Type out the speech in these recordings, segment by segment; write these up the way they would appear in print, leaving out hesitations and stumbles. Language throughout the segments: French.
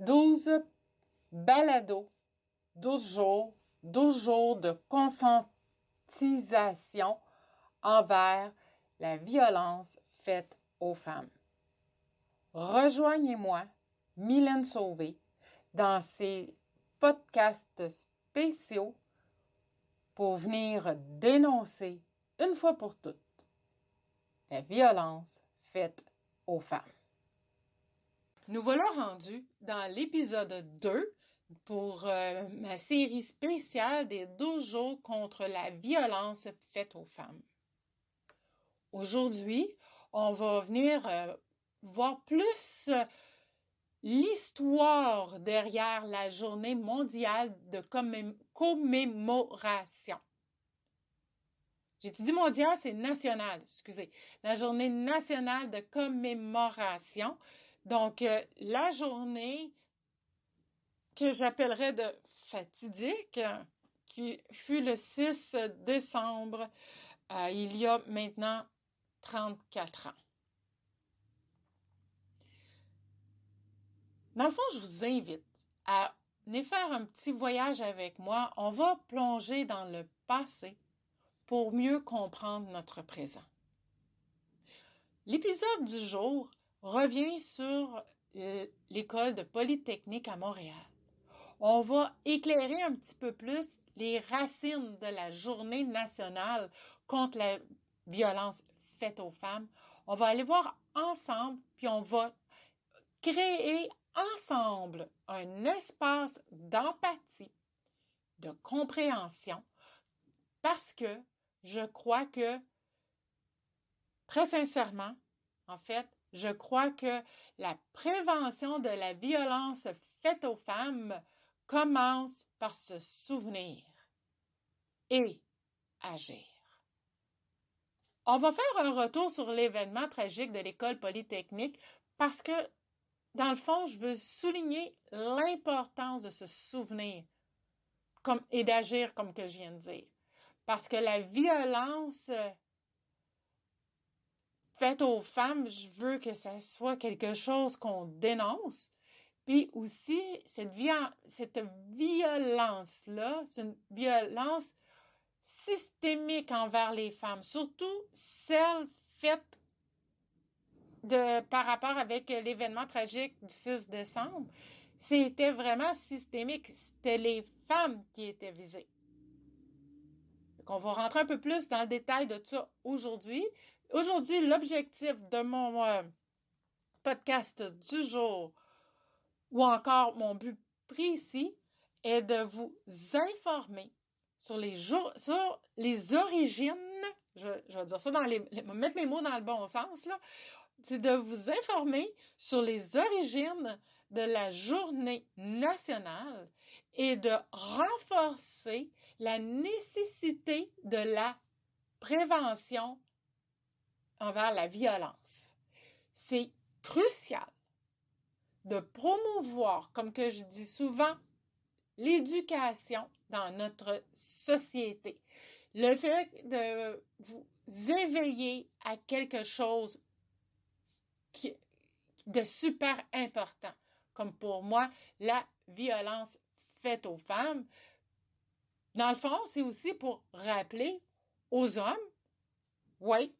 12 balados, 12 jours de conscientisation envers la violence faite aux femmes. Rejoignez-moi, Mylène Sauvé, dans ces podcasts spéciaux pour venir dénoncer une fois pour toutes la violence faite aux femmes. Nous voilà rendus dans l'épisode 2 pour ma série spéciale des 12 jours contre la violence faite aux femmes. Aujourd'hui, on va venir voir plus l'histoire derrière la journée mondiale de commémoration. J'ai dit mondial, c'est national, excusez. La journée nationale de commémoration. Donc, la journée que j'appellerais de fatidique, qui fut le 6 décembre, il y a maintenant 34 ans. Dans le fond, je vous invite à venir faire un petit voyage avec moi. On va plonger dans le passé pour mieux comprendre notre présent. L'épisode du jour revient sur l'école de Polytechnique à Montréal. On va éclairer un petit peu plus les racines de la journée nationale contre la violence faite aux femmes. On va aller voir ensemble, puis on va créer ensemble un espace d'empathie, de compréhension, parce que je crois que, très sincèrement, en fait, je crois que la prévention de la violence faite aux femmes commence par se souvenir et agir. On va faire un retour sur l'événement tragique de l'école Polytechnique parce que, dans le fond, je veux souligner l'importance de se souvenir et d'agir comme que je viens de dire. Parce que la violence faite aux femmes, je veux que ça soit quelque chose qu'on dénonce. Puis aussi, cette violence-là, c'est une violence systémique envers les femmes, surtout celle faite par rapport avec l'événement tragique du 6 décembre. C'était vraiment systémique. C'était les femmes qui étaient visées. Donc, on va rentrer un peu plus dans le détail de ça aujourd'hui. Aujourd'hui, l'objectif de mon podcast du jour, ou encore mon but précis, est de vous informer sur les origines, je vais dire ça mettre mes mots dans le bon sens, là, c'est de vous informer sur les origines de la journée nationale et de renforcer la nécessité de la prévention envers la violence. C'est crucial de promouvoir, comme que je dis souvent, l'éducation dans notre société. Le fait de vous éveiller à quelque chose de super important, comme pour moi, la violence faite aux femmes. Dans le fond, c'est aussi pour rappeler aux hommes, oui,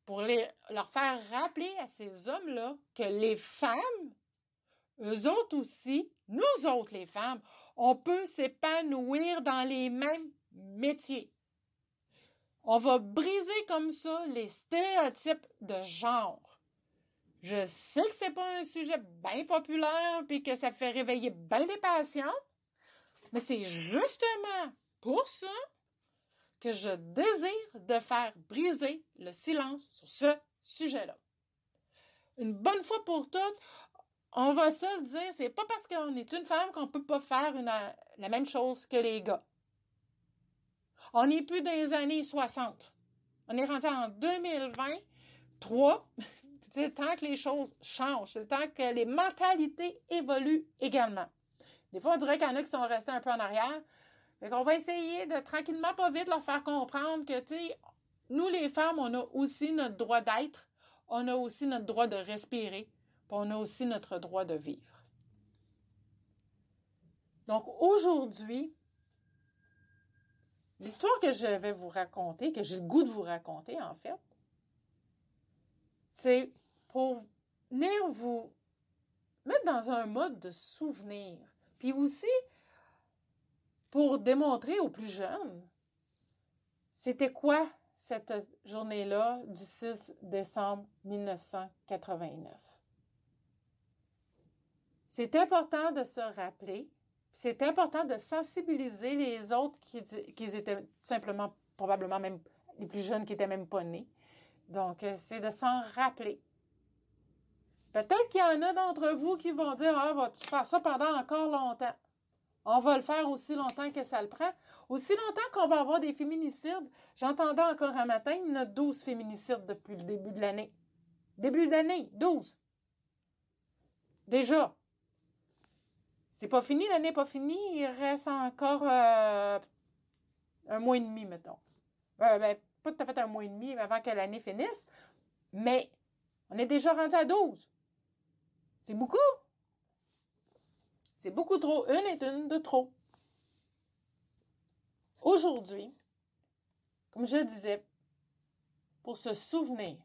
pour leur faire rappeler à ces hommes-là que les femmes, eux autres aussi, nous autres les femmes, on peut s'épanouir dans les mêmes métiers. On va briser comme ça les stéréotypes de genre. Je sais que c'est pas un sujet bien populaire puis que ça fait réveiller bien des passions, mais c'est justement pour ça que je désire de faire briser le silence sur ce sujet-là. Une bonne fois pour toutes, on va se le dire, c'est pas parce qu'on est une femme qu'on peut pas faire la même chose que les gars. On n'est plus dans les années 60. On est rendu en 2023. C'est temps que les choses changent. C'est temps que les mentalités évoluent également. Des fois, on dirait qu'il y en a qui sont restés un peu en arrière. Fait qu'on va essayer de, tranquillement, pas vite, leur faire comprendre que, tu sais, nous, les femmes, on a aussi notre droit d'être. On a aussi notre droit de respirer. Puis on a aussi notre droit de vivre. Donc aujourd'hui, l'histoire que je vais vous raconter, que j'ai le goût de vous raconter en fait, c'est pour venir vous mettre dans un mode de souvenir. Puis aussi, pour démontrer aux plus jeunes, c'était quoi cette journée-là du 6 décembre 1989. C'est important de se rappeler, c'est important de sensibiliser les autres qui étaient tout simplement, probablement même les plus jeunes qui n'étaient même pas nés. Donc, c'est de s'en rappeler. Peut-être qu'il y en a d'entre vous qui vont dire « Ah, vas-tu faire ça pendant encore longtemps? » On va le faire aussi longtemps que ça le prend. Aussi longtemps qu'on va avoir des féminicides. J'entendais encore un matin, il y en a 12 féminicides depuis le début de l'année. Début d'année, 12. Déjà. C'est pas fini, l'année n'est pas finie. Il reste encore un mois et demi, mettons. Pas tout à fait un mois et demi avant que l'année finisse. Mais on est déjà rendu à 12. C'est beaucoup. C'est beaucoup trop. Une est une de trop. Aujourd'hui, comme je disais, pour se souvenir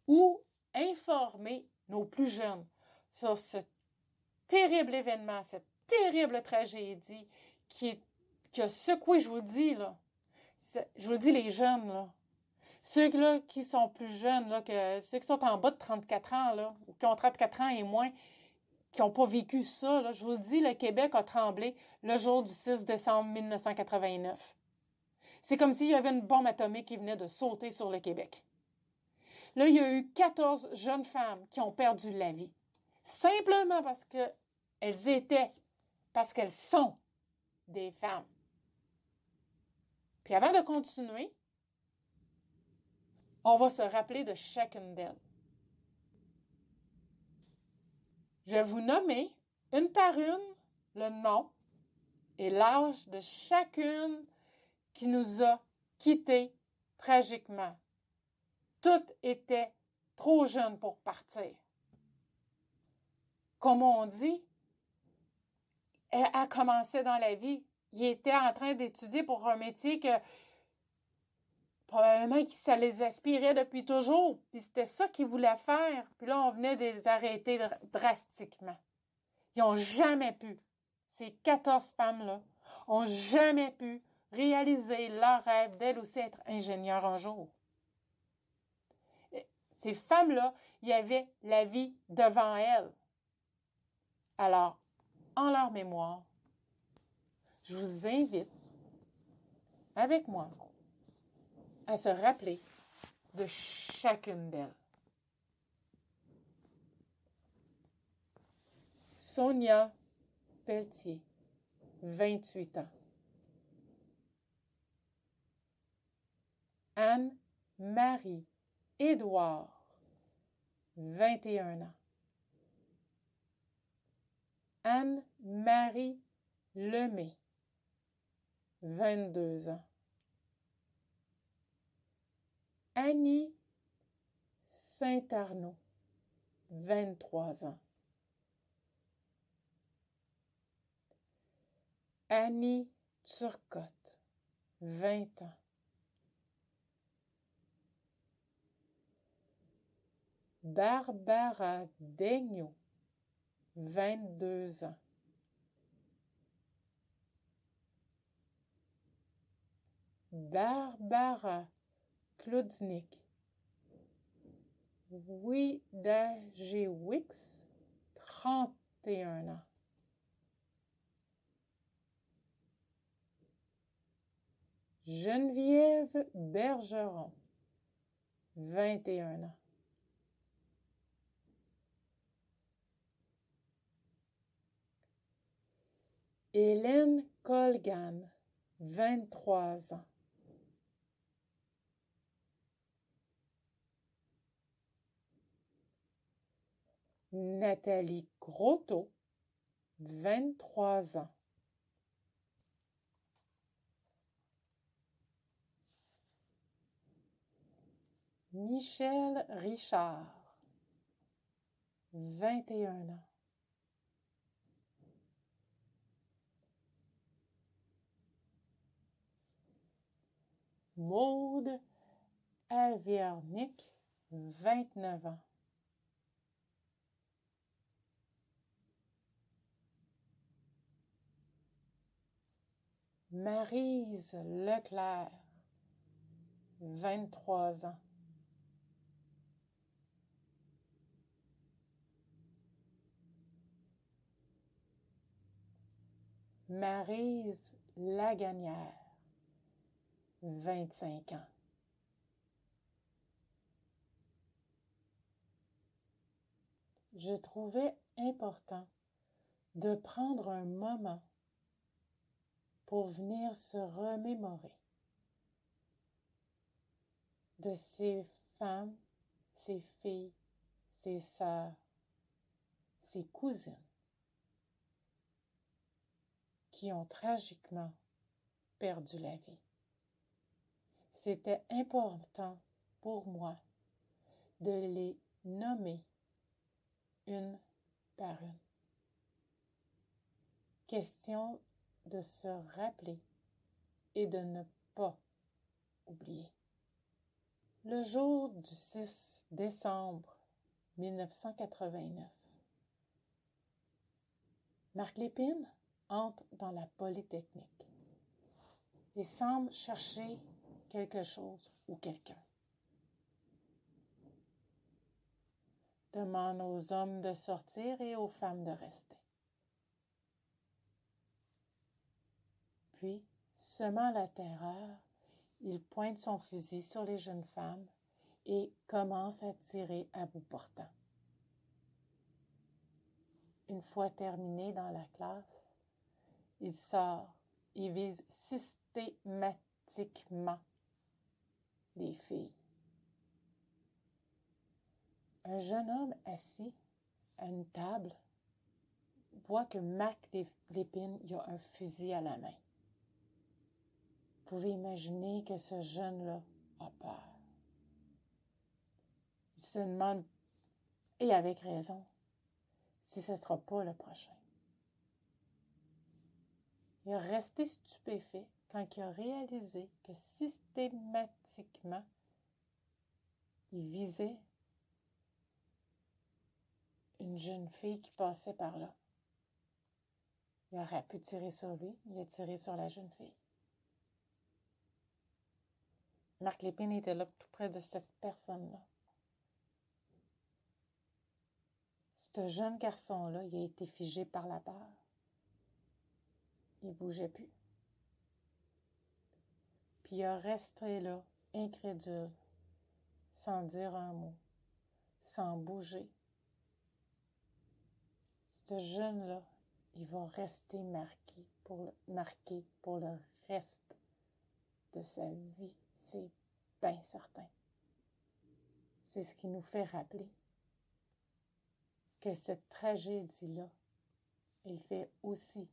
ou informer nos plus jeunes sur ce terrible événement, cette terrible tragédie qui a secoué, je vous le dis, là, je vous le dis les jeunes, là, ceux-là qui sont plus jeunes, là, ceux qui sont en bas de 34 ans, là, ou qui ont 34 ans et moins, qui n'ont pas vécu ça, là, je vous le dis, le Québec a tremblé le jour du 6 décembre 1989. C'est comme s'il y avait une bombe atomique qui venait de sauter sur le Québec. Là, il y a eu 14 jeunes femmes qui ont perdu la vie. Simplement parce qu'elles sont des femmes. Puis avant de continuer, on va se rappeler de chacune d'elles. Je vais vous nommer, une par une, le nom et l'âge de chacune qui nous a quittés tragiquement. Toutes étaient trop jeunes pour partir. Comme on dit, elle a commencé dans la vie. Il était en train d'étudier pour un métier que probablement que ça les aspirait depuis toujours. Puis c'était ça qu'ils voulaient faire. Puis là, on venait de les arrêter drastiquement. Ils n'ont jamais pu, ces 14 femmes-là, n'ont jamais pu réaliser leur rêve d'elles aussi être ingénieures un jour. Ces femmes-là, il y avait la vie devant elles. Alors, en leur mémoire, je vous invite, avec moi, à se rappeler de chacune d'elles. Sonia Pelletier, 28 ans. Anne-Marie Édouard, 21 ans. Anne-Marie Lemay, 22 ans. Annie Saint-Arnaud, 23 ans. Annie Turcotte, 20 ans. Barbara Daigneault, 22 ans. Barbara Klodnik, Widajewix, 31 ans. Geneviève Bergeron, 21 ans. Hélène Colgan, 23 ans. Nathalie Grotto, 23 ans. Michel Richard, 21 ans. Maude Aviernick, 29 ans. Maryse Leclerc, 23 ans. Maryse Lagagnère, 25 ans. Je trouvais important de prendre un moment pour venir se remémorer de ces femmes, ces filles, ces sœurs, ces cousines qui ont tragiquement perdu la vie. C'était important pour moi de les nommer une par une. Question de se rappeler et de ne pas oublier. Le jour du 6 décembre 1989, Marc Lépine entre dans la Polytechnique et semble chercher quelque chose ou quelqu'un. Demande aux hommes de sortir et aux femmes de rester. Puis, semant la terreur, il pointe son fusil sur les jeunes femmes et commence à tirer à bout portant. Une fois terminé dans la classe, il sort et vise systématiquement les filles. Un jeune homme assis à une table voit que Marc Lépine a un fusil à la main. Vous pouvez imaginer que ce jeune-là a peur. Il se demande, et avec raison, si ce ne sera pas le prochain. Il est resté stupéfait quand il a réalisé que systématiquement, il visait une jeune fille qui passait par là. Il aurait pu tirer sur lui, il a tiré sur la jeune fille. Marc Lépine était là tout près de cette personne-là. Ce jeune garçon-là, il a été figé par la peur. Il ne bougeait plus. Puis il a resté là, incrédule, sans dire un mot, sans bouger. Ce jeune-là, il va rester marqué pour le reste de sa vie. C'est bien certain. C'est ce qui nous fait rappeler que cette tragédie-là, elle fait aussi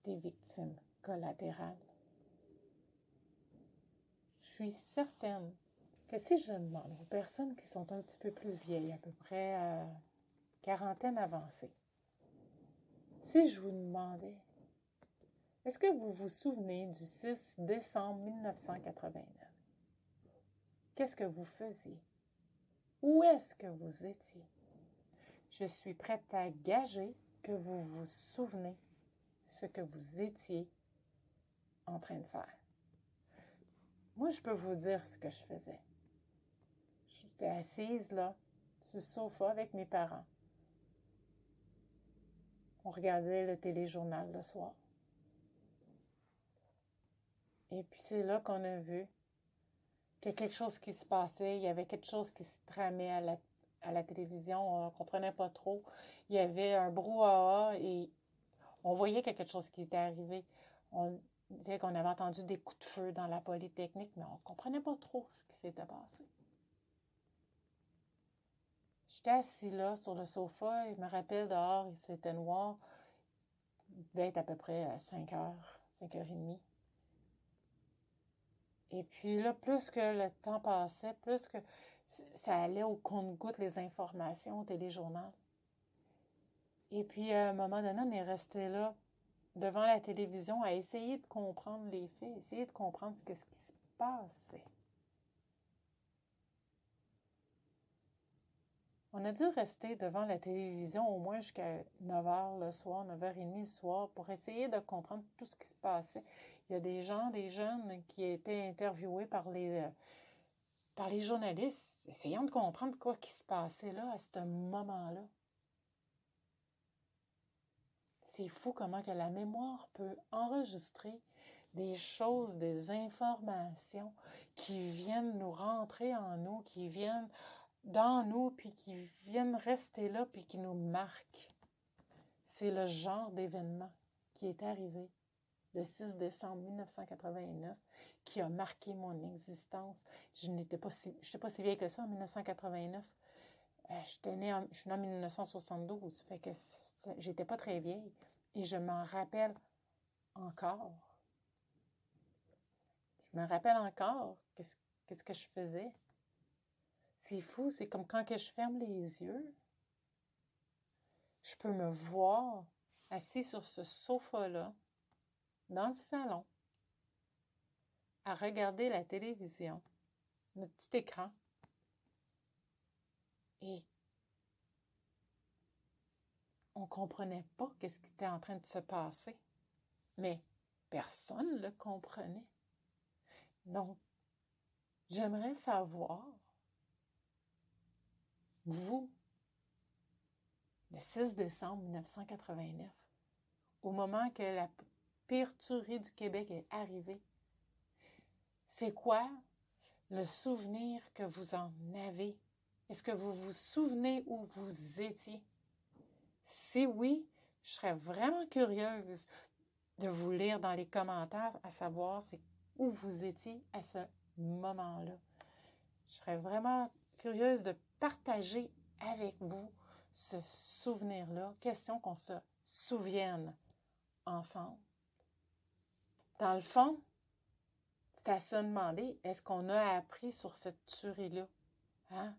des victimes collatérales. Je suis certaine que si je demande aux personnes qui sont un petit peu plus vieilles, à peu près quarantaine avancée, si je vous demandais, est-ce que vous vous souvenez du 6 décembre 1989? Qu'est-ce que vous faisiez? Où est-ce que vous étiez? Je suis prête à gager que vous vous souvenez ce que vous étiez en train de faire. Moi, je peux vous dire ce que je faisais. J'étais assise là, sur le sofa avec mes parents. On regardait le téléjournal le soir. Et puis c'est là qu'on a vu qu'il y a quelque chose qui se passait, il y avait quelque chose qui se tramait à la télévision, on ne comprenait pas trop. Il y avait un brouhaha et on voyait quelque chose qui était arrivé. On disait qu'on avait entendu des coups de feu dans la Polytechnique, mais on ne comprenait pas trop ce qui s'était passé. J'étais assis là sur le sofa et je me rappelle dehors, il s'était noir. Il devait être à peu près à 5h, 5h30. Et puis là, plus que le temps passait, plus que ça allait au compte-gouttes les informations au téléjournal. Et puis à un moment donné, on est resté là devant la télévision à essayer de comprendre les faits, essayer de comprendre ce qui se passait. On a dû rester devant la télévision au moins jusqu'à 9h le soir, 9h30 le soir, pour essayer de comprendre tout ce qui se passait. Il y a des jeunes qui étaient interviewés par les journalistes, essayant de comprendre quoi qui se passait là, à ce moment-là. C'est fou comment que la mémoire peut enregistrer des choses, des informations qui viennent nous rentrer en nous, qui viennent dans nous, puis qui viennent rester là, puis qui nous marquent. C'est le genre d'événement qui est arrivé le 6 décembre 1989, qui a marqué mon existence. Je n'étais pas si vieille que ça en 1989. Je suis née en 1972, fait que j'étais pas très vieille. Et je m'en rappelle encore. Je me rappelle encore qu'est-ce que je faisais. C'est fou, c'est comme quand que je ferme les yeux, je peux me voir assis sur ce sofa-là, dans le salon, à regarder la télévision, notre petit écran, et on ne comprenait pas qu'est-ce qui était en train de se passer, mais personne ne le comprenait. Donc, j'aimerais savoir, vous, le 6 décembre 1989, au moment que la pire tuerie du Québec est arrivée, c'est quoi le souvenir que vous en avez? Est-ce que vous vous souvenez où vous étiez? Si oui, je serais vraiment curieuse de vous lire dans les commentaires, à savoir c'est où vous étiez à ce moment-là. Je serais vraiment curieuse de partager avec vous ce souvenir-là. Question qu'on se souvienne ensemble. Dans le fond, c'est à se demander, est-ce qu'on a appris sur cette tuerie-là? Hein?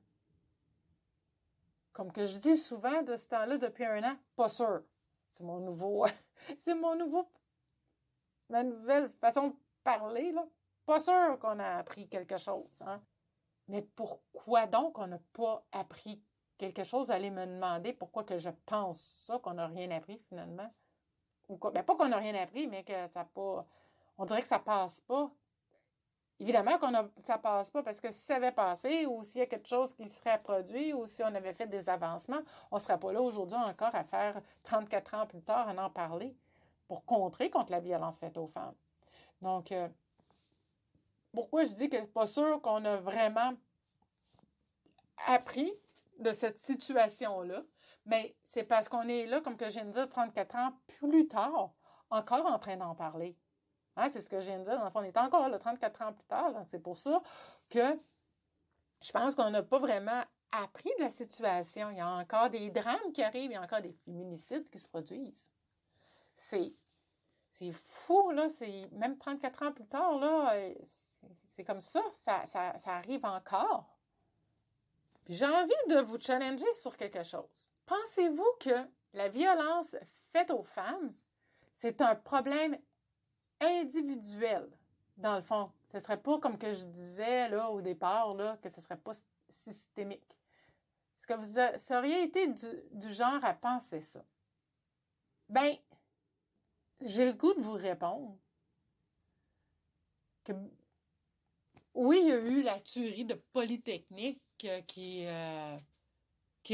Comme que je dis souvent de ce temps-là, depuis 1 an, pas sûr. C'est ma nouvelle façon de parler, là. Pas sûr qu'on a appris quelque chose, hein? Mais pourquoi donc on n'a pas appris quelque chose? Allez me demander pourquoi que je pense ça, qu'on n'a rien appris finalement. Ou quoi? Ben, pas qu'on n'a rien appris, mais que ça pas. On dirait que ça passe pas. Évidemment ça passe pas parce que si ça avait passé ou s'il y a quelque chose qui serait produit ou si on avait fait des avancements, on ne serait pas là aujourd'hui encore à faire 34 ans plus tard à en parler pour contrer contre la violence faite aux femmes. Donc, pourquoi je dis que pas sûr qu'on a vraiment appris de cette situation-là, mais c'est parce qu'on est là, comme que je viens de dire, 34 ans plus tard, encore en train d'en parler. Hein, c'est ce que je viens de dire. Dans le fond, on est encore là 34 ans plus tard. Donc, c'est pour ça que je pense qu'on n'a pas vraiment appris de la situation. Il y a encore des drames qui arrivent, il y a encore des féminicides qui se produisent. C'est fou, là. Même 34 ans plus tard, là, c'est comme ça. Ça arrive encore. Puis j'ai envie de vous challenger sur quelque chose. Pensez-vous que la violence faite aux femmes, c'est un problème individuel, dans le fond? Ce ne serait pas comme que je disais là, au départ, là, que ce ne serait pas systémique. Est-ce que vous auriez été du genre à penser ça? Ben, j'ai le goût de vous répondre que oui, il y a eu la tuerie de Polytechnique qui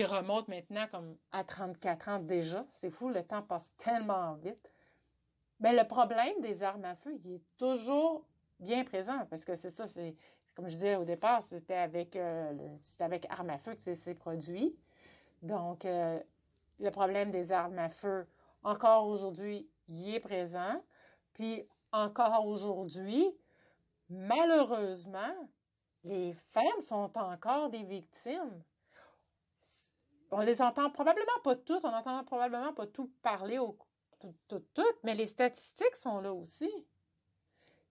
remonte maintenant comme à 34 ans déjà. C'est fou, le temps passe tellement vite. Mais le problème des armes à feu, il est toujours bien présent parce que c'est ça, c'est comme je disais au départ, c'était avec armes à feu que c'est produit. Donc, le problème des armes à feu, encore aujourd'hui, il est présent. Puis, encore aujourd'hui, malheureusement, les femmes sont encore des victimes. On les entend probablement pas toutes, on n'entend probablement pas tout parler toutes, mais les statistiques sont là aussi.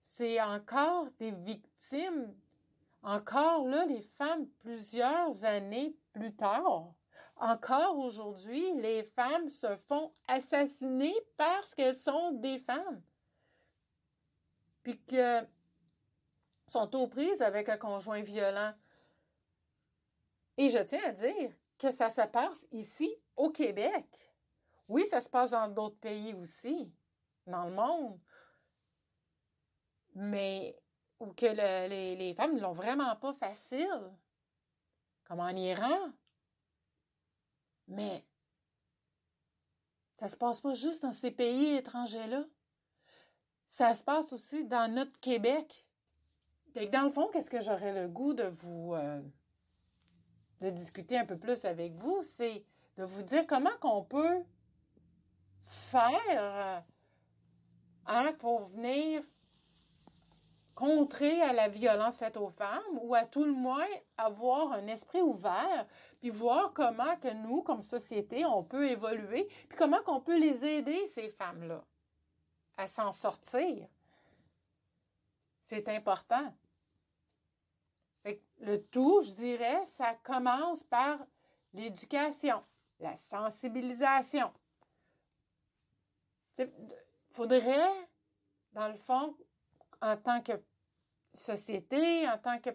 C'est encore des victimes, encore là, les femmes, plusieurs années plus tard. Encore aujourd'hui, les femmes se font assassiner parce qu'elles sont des femmes. Puis que sont aux prises avec un conjoint violent. Et je tiens à dire que ça se passe ici, au Québec. Oui, ça se passe dans d'autres pays aussi, dans le monde. Mais où que les femmes ne l'ont vraiment pas facile, comme en Iran. Mais ça se passe pas juste dans ces pays étrangers-là. Ça se passe aussi dans notre Québec. Et dans le fond, qu'est-ce que j'aurais le goût de vous de discuter un peu plus avec vous, c'est de vous dire comment qu'on peut faire pour venir contrer à la violence faite aux femmes ou à tout le moins avoir un esprit ouvert puis voir comment que nous, comme société, on peut évoluer puis comment qu'on peut les aider, ces femmes-là, à s'en sortir. C'est important. Fait que le tout, je dirais, ça commence par l'éducation, la sensibilisation. Il faudrait, dans le fond, en tant que société, en tant que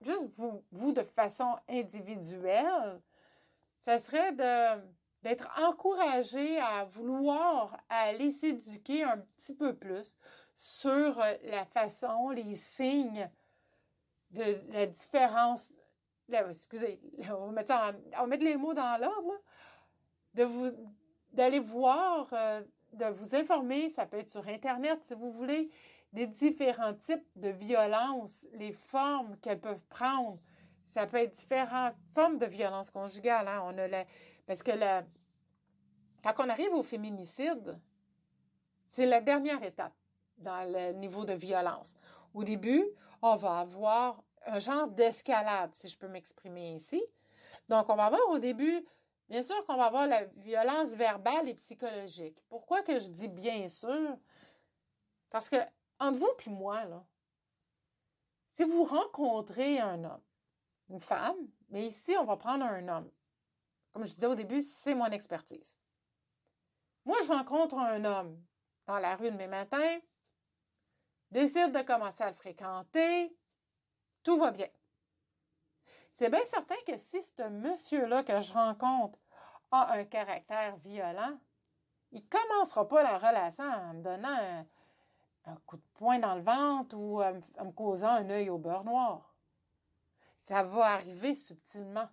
juste vous de façon individuelle, ça serait d'être encouragé à vouloir aller s'éduquer un petit peu plus sur la façon, les signes de la différence. Excusez, on va mettre les mots dans l'ordre, d'aller voir, de vous informer, ça peut être sur Internet si vous voulez, des différents types de violences, les formes qu'elles peuvent prendre. Ça peut être différentes formes de violence conjugale. Hein? Parce que quand on arrive au féminicide, c'est la dernière étape dans le niveau de violence. Au début, on va avoir un genre d'escalade, si je peux m'exprimer ici. Donc, on va avoir au début, bien sûr qu'on va avoir la violence verbale et psychologique. Pourquoi que je dis bien sûr? Parce que entre vous et moi, là, si vous rencontrez un homme, une femme, mais ici, on va prendre un homme. Comme je disais au début, c'est mon expertise. Moi, je rencontre un homme dans la rue de mes matins, décide de commencer à le fréquenter, tout va bien. C'est bien certain que si ce monsieur-là que je rencontre a un caractère violent, il ne commencera pas la relation en me donnant un coup de poing dans le ventre ou en me causant un œil au beurre noir. Ça va arriver subtilement.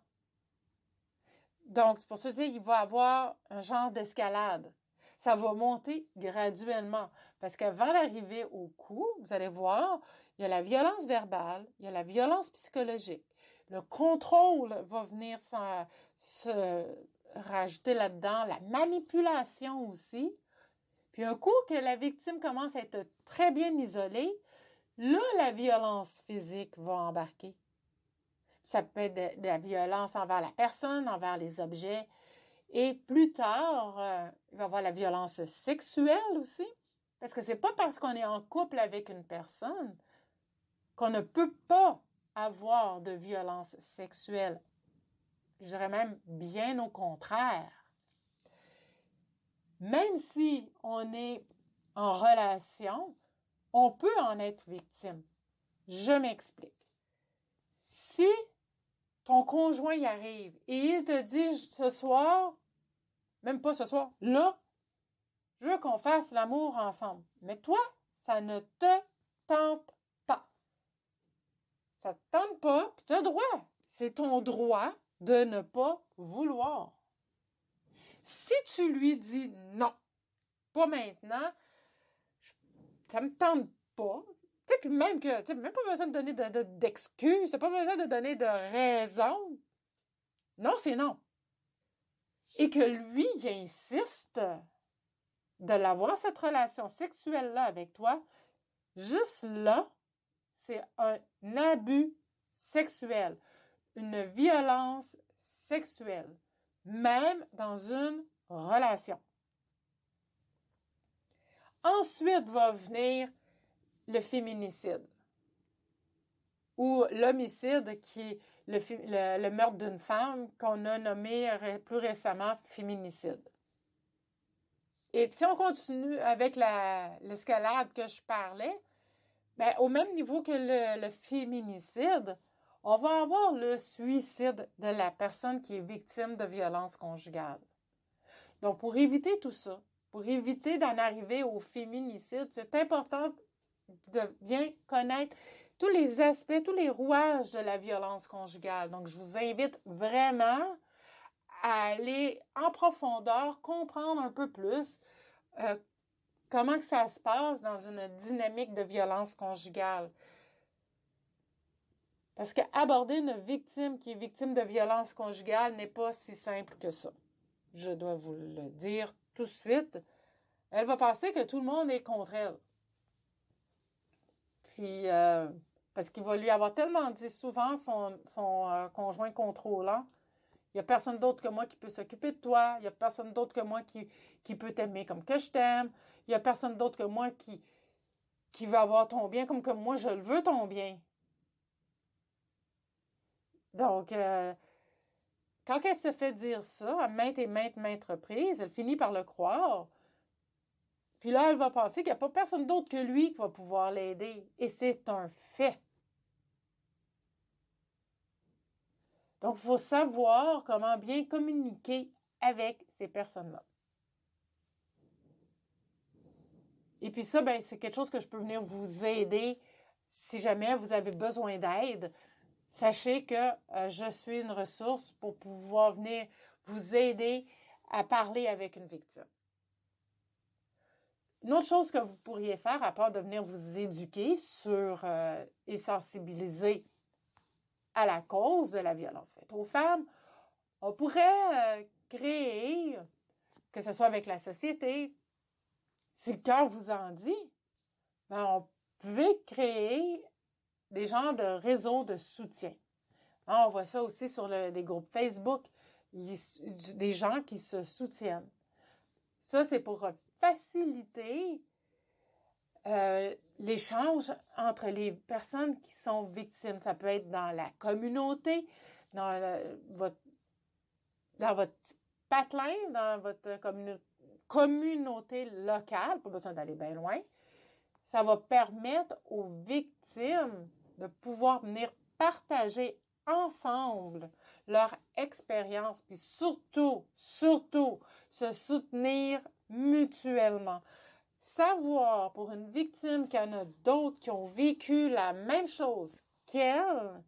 Donc, c'est pour ça qu'il va avoir un genre d'escalade. Ça va monter graduellement. Parce qu'avant d'arriver au coup, vous allez voir, il y a la violence verbale, il y a la violence psychologique. Le contrôle va venir se rajouter là-dedans, la manipulation aussi. Puis un coup que la victime commence à être très bien isolée, là, la violence physique va embarquer. Ça peut être de la violence envers la personne, envers les objets. Et plus tard, il va y avoir la violence sexuelle aussi. Parce que c'est pas parce qu'on est en couple avec une personne qu'on ne peut pas avoir de violence sexuelle. Je dirais même bien au contraire. Même si on est en relation, on peut en être victime. Je m'explique. Si ton conjoint y arrive et il te dit ce soir, même pas ce soir, là, je veux qu'on fasse l'amour ensemble. Mais toi, ça ne te tente pas. Ça ne te tente pas, puis tu as droit. C'est ton droit de ne pas vouloir. Si tu lui dis non, pas maintenant, ça me tente pas. Tu sais, puis même que, tu sais, même pas besoin de donner d'excuses, t'as pas besoin de donner de raison. Non, c'est non. Et que lui, il insiste de l'avoir, cette relation sexuelle-là avec toi, juste là, c'est un abus sexuel, une violence sexuelle, même dans une relation. Ensuite va venir le féminicide ou l'homicide qui est le meurtre d'une femme qu'on a nommé plus récemment féminicide. Et si on continue avec l'escalade que je parlais, Ben, au même niveau que le féminicide, on va avoir le suicide de la personne qui est victime de violence conjugale. Donc, pour éviter tout ça, pour éviter d'en arriver au féminicide, c'est important de bien connaître tous les aspects, tous les rouages de la violence conjugale. Donc, je vous invite vraiment à aller en profondeur, comprendre un peu plus comment que ça se passe dans une dynamique de violence conjugale. Parce qu'aborder une victime qui est victime de violence conjugale n'est pas si simple que ça. Je dois vous le dire tout de suite. Elle va penser que tout le monde est contre elle. Puis, parce qu'il va lui avoir tellement dit souvent son conjoint contrôlant, il n'y a personne d'autre que moi qui peut s'occuper de toi, il n'y a personne d'autre que moi qui peut t'aimer comme que je t'aime, il n'y a personne d'autre que moi qui veut avoir ton bien comme que moi je le veux ton bien. Donc, quand elle se fait dire ça à maintes et maintes reprises, elle finit par le croire. Puis là, elle va penser qu'il n'y a pas personne d'autre que lui qui va pouvoir l'aider. Et c'est un fait. Donc, il faut savoir comment bien communiquer avec ces personnes-là. Et puis ça, ben, c'est quelque chose que je peux venir vous aider si jamais vous avez besoin d'aide. Sachez que je suis une ressource pour pouvoir venir vous aider à parler avec une victime. Une autre chose que vous pourriez faire, à part de venir vous éduquer sur et sensibiliser à la cause de la violence faite aux femmes, on pourrait créer, que ce soit avec la société, si le cœur vous en dit, ben on pouvait créer des genres de réseaux de soutien. On voit ça aussi sur des groupes Facebook, des gens qui se soutiennent. Ça, c'est pour faciliter l'échange entre les personnes qui sont victimes. Ça peut être dans la communauté, dans votre petit patelin, dans votre communauté locale, pas besoin d'aller bien loin. Ça va permettre aux victimes de pouvoir venir partager ensemble leur expérience, puis surtout, se soutenir mutuellement. Savoir pour une victime qu'il y en a d'autres qui ont vécu la même chose qu'elle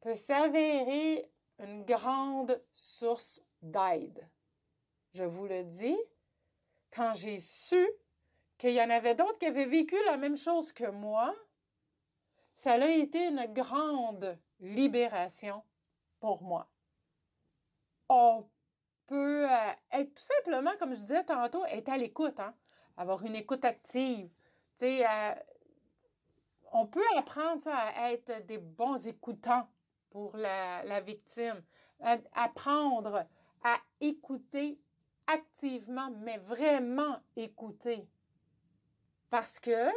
peut s'avérer une grande source d'aide. Je vous le dis, quand j'ai su qu'il y en avait d'autres qui avaient vécu la même chose que moi, ça a été une grande libération pour moi. On peut être tout simplement, comme je disais tantôt, être à l'écoute, hein? Avoir une écoute active. On peut apprendre ça, à être des bons écoutants pour la victime. Apprendre à écouter activement, mais vraiment écouter. Parce que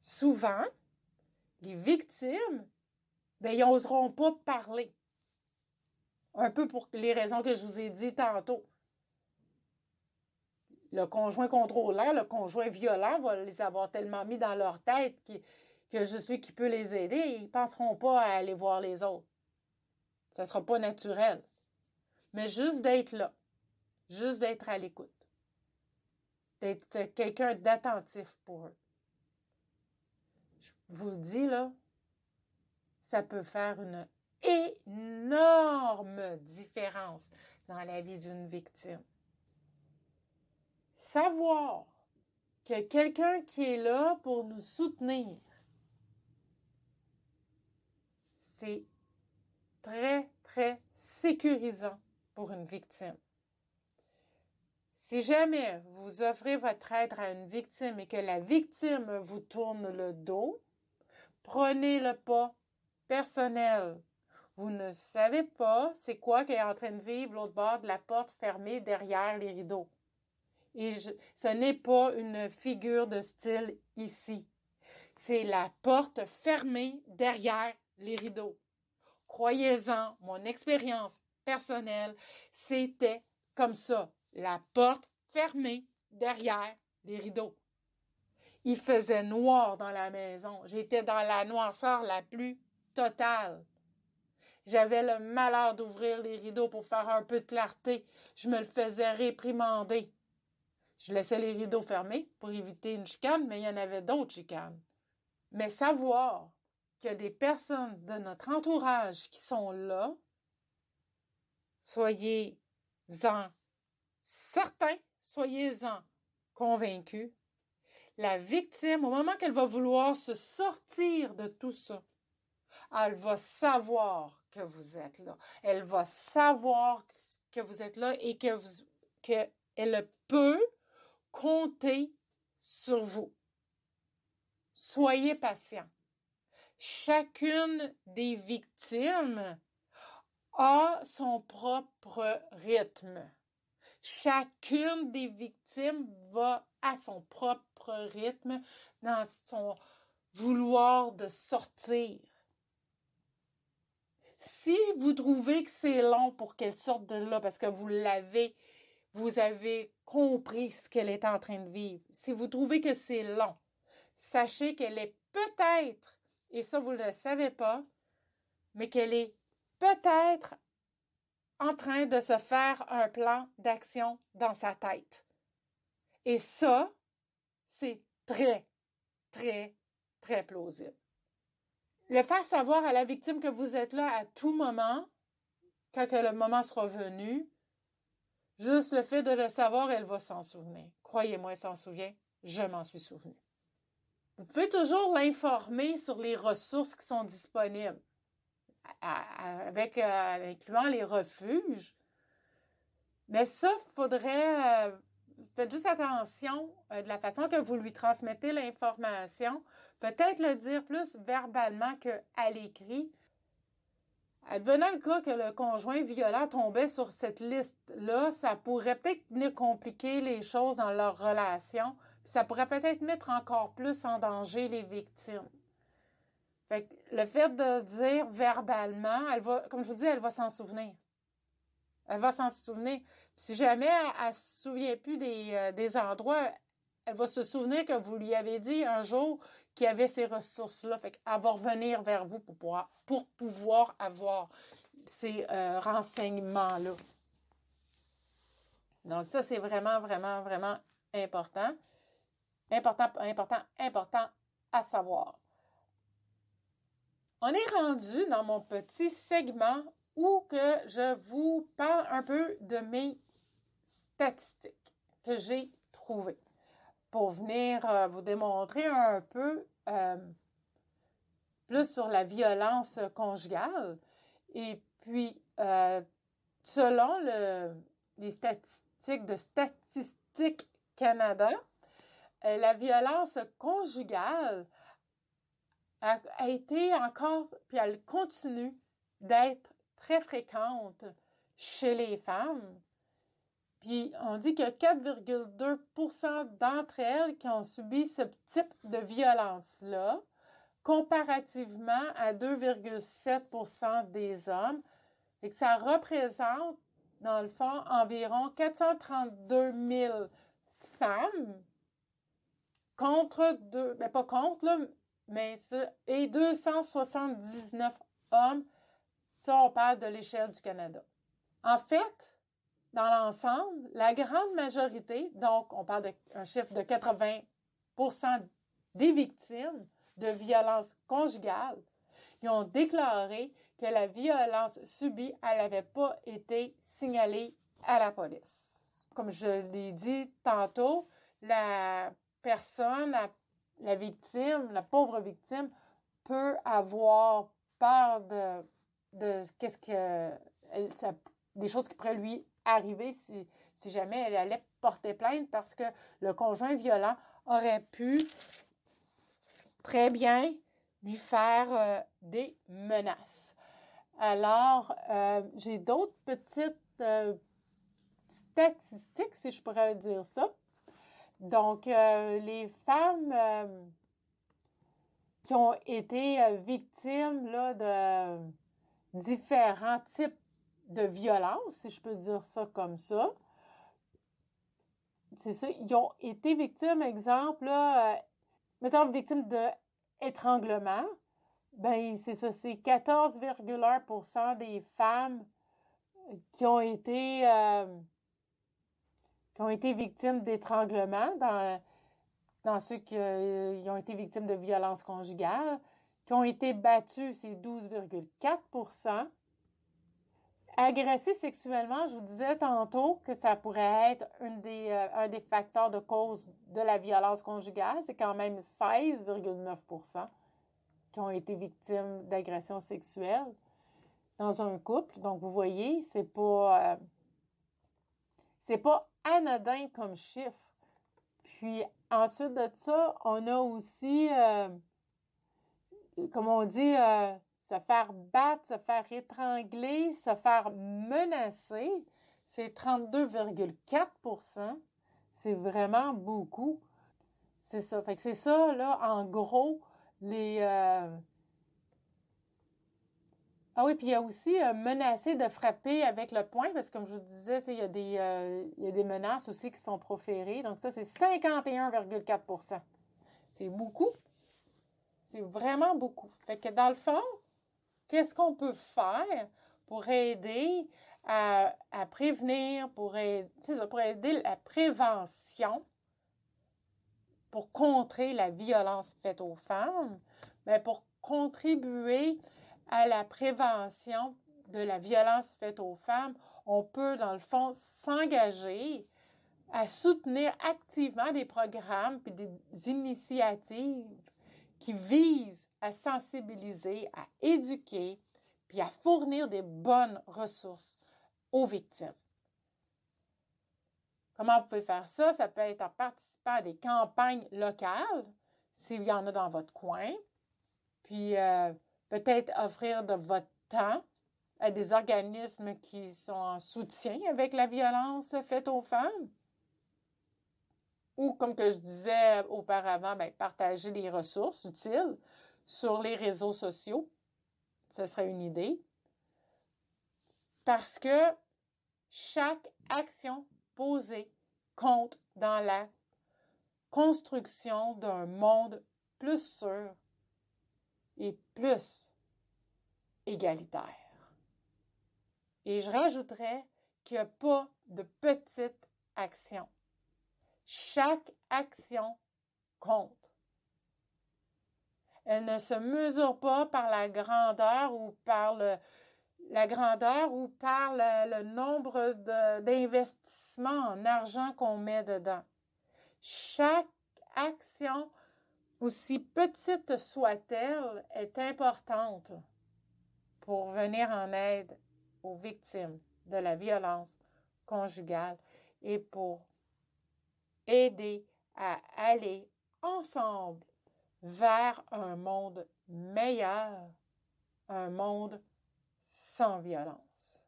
souvent, les victimes, ben, ils n'oseront pas parler. Un peu pour les raisons que je vous ai dit tantôt. Le conjoint contrôlant, le conjoint violent va les avoir tellement mis dans leur tête que je suis qui peut les aider et ils ne penseront pas à aller voir les autres. Ça ne sera pas naturel. Mais juste d'être là, juste d'être à l'écoute, d'être quelqu'un d'attentif pour eux. Je vous le dis, là, ça peut faire une énorme différence dans la vie d'une victime. Savoir qu'il y a quelqu'un qui est là pour nous soutenir, c'est très, très sécurisant pour une victime. Si jamais vous offrez votre aide à une victime et que la victime vous tourne le dos, prenez le pas personnel. Vous ne savez pas c'est quoi qu'elle est en train de vivre l'autre bord de la porte fermée derrière les rideaux. Et ce n'est pas une figure de style ici. C'est la porte fermée derrière les rideaux. Croyez-en, mon expérience personnelle, c'était comme ça. La porte fermée derrière les rideaux. Il faisait noir dans la maison. J'étais dans la noirceur la plus totale. J'avais le malheur d'ouvrir les rideaux pour faire un peu de clarté. Je me le faisais réprimander. Je laissais les rideaux fermés pour éviter une chicane, mais il y en avait d'autres chicanes. Mais savoir qu'il y a des personnes de notre entourage qui sont là, soyez-en certains, soyez-en convaincus. La victime, au moment qu'elle va vouloir se sortir de tout ça, elle va savoir que vous êtes là. Elle va savoir que vous êtes là et qu'elle peut compter sur vous. Soyez patient. Chacune des victimes a son propre rythme. Chacune des victimes va à son propre rythme dans son vouloir de sortir. Si vous trouvez que c'est long pour qu'elle sorte de là parce que vous avez compris ce qu'elle est en train de vivre, si vous trouvez que c'est long, sachez qu'elle est peut-être, et ça vous ne le savez pas, mais qu'elle est peut-être en train de se faire un plan d'action dans sa tête. Et ça, c'est très, très, très plausible. Le faire savoir à la victime que vous êtes là à tout moment, quand le moment sera venu, juste le fait de le savoir, elle va s'en souvenir. Croyez-moi, elle s'en souvient. Je m'en suis souvenu. Vous pouvez toujours l'informer sur les ressources qui sont disponibles, incluant les refuges. Mais ça, faudrait... faites juste attention de la façon que vous lui transmettez l'information. Peut-être le dire plus verbalement qu'à l'écrit. Advenant le cas que le conjoint violent tombait sur cette liste-là, ça pourrait peut-être venir compliquer les choses dans leur relation. Ça pourrait peut-être mettre encore plus en danger les victimes. Fait que le fait de dire verbalement, comme je vous dis, elle va s'en souvenir. Elle va s'en souvenir. Si jamais elle ne se souvient plus des endroits, elle va se souvenir que vous lui avez dit un jour qu'il y avait ces ressources-là. Fait qu'elle va revenir vers vous pour pouvoir avoir ces renseignements-là. Donc ça, c'est vraiment, vraiment, vraiment important. Important à savoir. On est rendu dans mon petit segment où que je vous parle un peu de mes statistiques que j'ai trouvées pour venir vous démontrer un peu plus sur la violence conjugale. Et puis, selon les statistiques de Statistique Canada, la violence conjugale a été encore, puis elle continue d'être très fréquente chez les femmes. Puis on dit qu'il y a 4,2% d'entre elles qui ont subi ce type de violence-là, comparativement à 2,7% des hommes. Et que ça représente, dans le fond, environ 432 000 femmes et 279 hommes. Ça, on parle de l'échelle du Canada. En fait, dans l'ensemble, la grande majorité, donc on parle d'un chiffre de 80% des victimes de violences conjugales, ils ont déclaré que la violence subie, elle n'avait pas été signalée à la police. Comme je l'ai dit tantôt, la personne, la victime, la pauvre victime, peut avoir peur de des choses qui pourraient lui arriver si jamais elle allait porter plainte parce que le conjoint violent aurait pu très bien lui faire des menaces. Alors, j'ai d'autres petites statistiques, si je pourrais dire ça. Donc, les femmes qui ont été victimes là, de différents types de violences, si je peux dire ça comme ça, c'est ça, ils ont été victimes, exemple, là, mettons, victimes d'étranglement, ben c'est ça, c'est 14,1% des femmes qui ont été victimes d'étranglement dans ceux qui ont été victimes de violences conjugales, qui ont été battues, c'est 12,4%. Agressés sexuellement, je vous disais tantôt que ça pourrait être un des facteurs de cause de la violence conjugale. C'est quand même 16,9% qui ont été victimes d'agressions sexuelles dans un couple. Donc, vous voyez, c'est pas anodin comme chiffre. Puis, ensuite de ça, on a aussi, comme on dit, se faire battre, se faire étrangler, se faire menacer, c'est 32,4%. C'est vraiment beaucoup. C'est ça. Fait que c'est ça, là, en gros, les... Ah oui, puis il y a aussi menacer de frapper avec le poing, parce que comme je vous disais, il y a des menaces aussi qui sont proférées. Donc ça, c'est 51,4%. C'est beaucoup. C'est vraiment beaucoup. Fait que dans le fond, qu'est-ce qu'on peut faire pour aider à prévenir, pour aider la prévention, pour contrer la violence faite aux femmes, bien, pour contribuer à la prévention de la violence faite aux femmes, on peut, dans le fond, s'engager à soutenir activement des programmes et des initiatives qui visent à sensibiliser, à éduquer, puis à fournir des bonnes ressources aux victimes. Comment vous pouvez faire ça? Ça peut être en participant à des campagnes locales, s'il y en a dans votre coin, puis peut-être offrir de votre temps à des organismes qui sont en soutien avec la violence faite aux femmes. Ou, comme que je disais auparavant, bien, partager les ressources utiles sur les réseaux sociaux. Ce serait une idée. Parce que chaque action posée compte dans la construction d'un monde plus sûr et plus égalitaire. Et je rajouterais qu'il n'y a pas de petites actions. Chaque action compte. Elle ne se mesure pas par la grandeur ou par le nombre d'investissements en argent qu'on met dedans. Chaque action, aussi petite soit-elle, est importante pour venir en aide aux victimes de la violence conjugale et pour aider à aller ensemble vers un monde meilleur, un monde sans violence.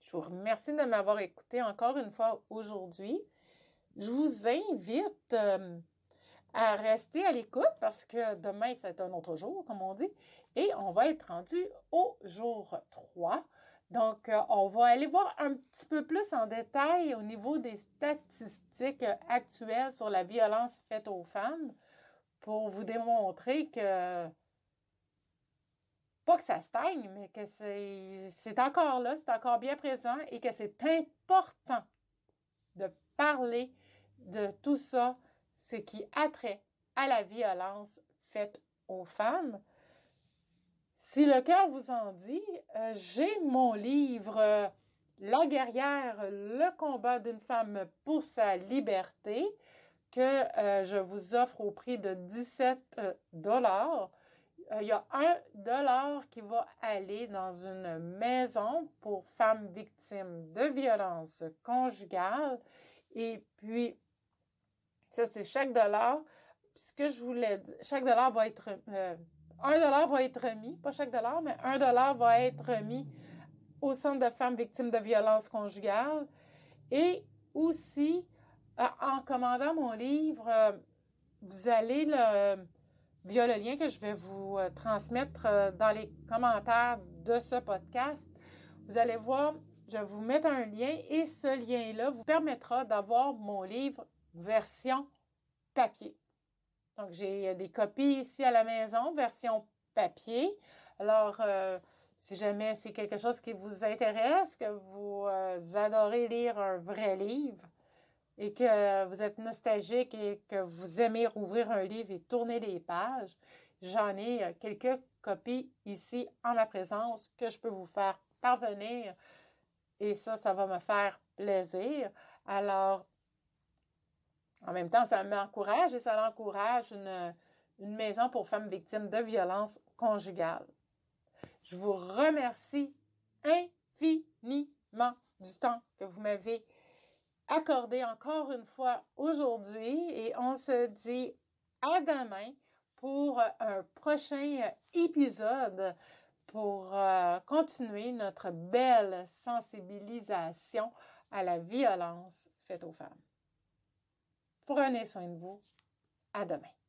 Je vous remercie de m'avoir écouté encore une fois aujourd'hui. Je vous invite à rester à l'écoute parce que demain, c'est un autre jour, comme on dit, et on va être rendu au jour 3. Donc, on va aller voir un petit peu plus en détail au niveau des statistiques actuelles sur la violence faite aux femmes pour vous démontrer que, pas que ça stagne, mais que c'est encore là, c'est encore bien présent et que c'est important de parler de tout ça, ce qui a trait à la violence faite aux femmes. Si le cœur vous en dit, j'ai mon livre La guerrière, le combat d'une femme pour sa liberté que je vous offre au prix de 17 $. Il y a $1 qui va aller dans une maison pour femmes victimes de violences conjugales. Et puis, ça, c'est chaque dollar. Ce que je voulais dire, chaque dollar va être... $1 va être remis, pas chaque dollar, mais $1 va être remis au Centre de femmes victimes de violences conjugales. Et aussi, en commandant mon livre, vous allez, via le lien que je vais vous transmettre dans les commentaires de ce podcast, vous allez voir, je vais vous mettre un lien et ce lien-là vous permettra d'avoir mon livre version papier. Donc, j'ai des copies ici à la maison, version papier. Alors, si jamais c'est quelque chose qui vous intéresse, que vous adorez lire un vrai livre et que vous êtes nostalgique et que vous aimez rouvrir un livre et tourner les pages, j'en ai quelques copies ici en ma présence que je peux vous faire parvenir. Et ça va me faire plaisir. Alors, en même temps, ça m'encourage et ça encourage une maison pour femmes victimes de violences conjugales. Je vous remercie infiniment du temps que vous m'avez accordé encore une fois aujourd'hui et on se dit à demain pour un prochain épisode pour continuer notre belle sensibilisation à la violence faite aux femmes. Prenez soin de vous. À demain.